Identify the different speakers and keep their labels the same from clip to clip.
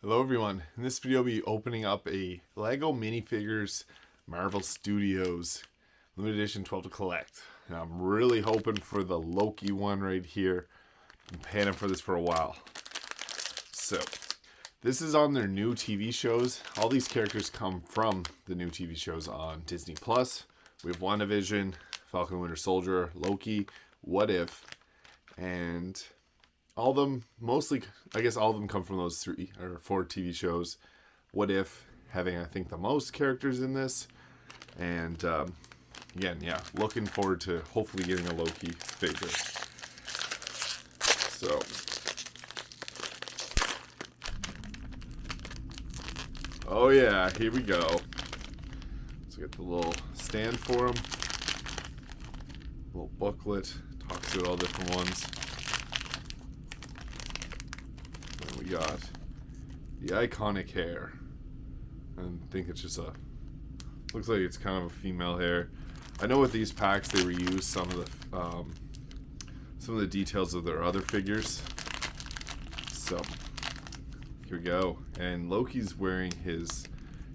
Speaker 1: Hello everyone, in this video I'll be opening up a Lego minifigures Marvel Studios limited edition 12 to collect. And I'm really hoping for the Loki one right here. Been panning for this for a while. So, this is on their new TV shows. All these characters come from the new TV shows on Disney+. We have WandaVision, Falcon Winter Soldier, Loki, What If, and all of them, mostly, I guess all of them come from those 3 or 4 TV shows. What If having, I think, the most characters in this. And again, yeah, looking forward to hopefully getting a Loki figure. So, oh yeah, here we go. Let's get the little stand for him. Little booklet, talks about all different ones. We got the iconic hair. I think it's just looks like it's kind of a female hair. I know with these packs they reuse some of the details of their other figures. So here we go. And Loki's wearing his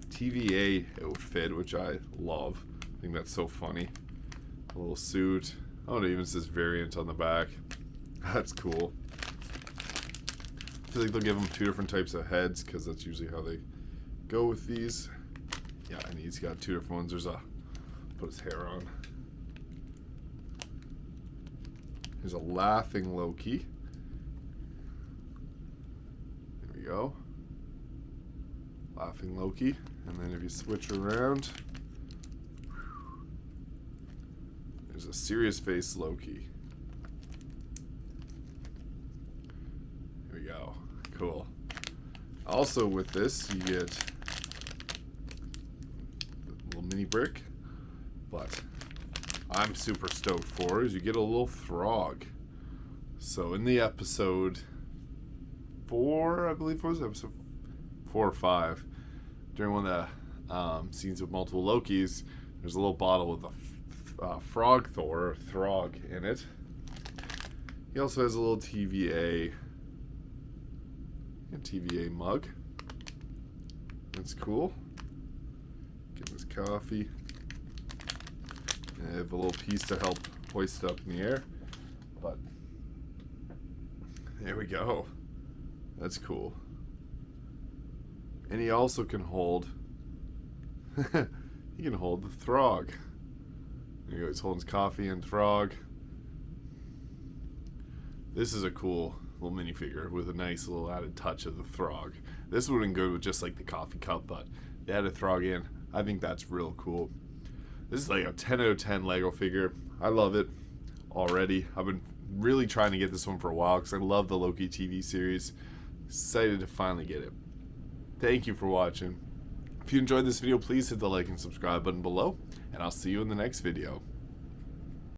Speaker 1: TVA outfit, which I love. I think that's so funny. A little suit. Oh, it even says variant on the back. That's cool. I feel like they'll give him 2 different types of heads because that's usually how they go with these. Yeah, and he's got 2 different ones. There's put his hair on. Here's a laughing Loki. There we go. Laughing Loki. And then if you switch around, there's a serious face Loki. Go. Cool. Also with this you get a little mini brick, but I'm super stoked for is you get a little Throg. So in the episode 4, I believe it was episode 4 or 5, during one of the scenes with multiple Lokis, there's a little bottle with a frog Thor or Throg in it. He also has a little TVA mug. That's cool. Getting his coffee. I have a little piece to help hoist it up in the air. But there we go. That's cool. And he also can hold he can hold the Throg. There you go, he's holding his coffee and Throg. This is a cool little minifigure with a nice little added touch of the Throg. This would have been good with just like the coffee cup, but they added Throg in. I think that's real cool. This is like a 10 out of 10 Lego figure. I love it already. I've been really trying to get this one for a while because I love the Loki TV series. Excited to finally get it. Thank you for watching. If you enjoyed this video, please hit the like and subscribe button below, and I'll see you in the next video.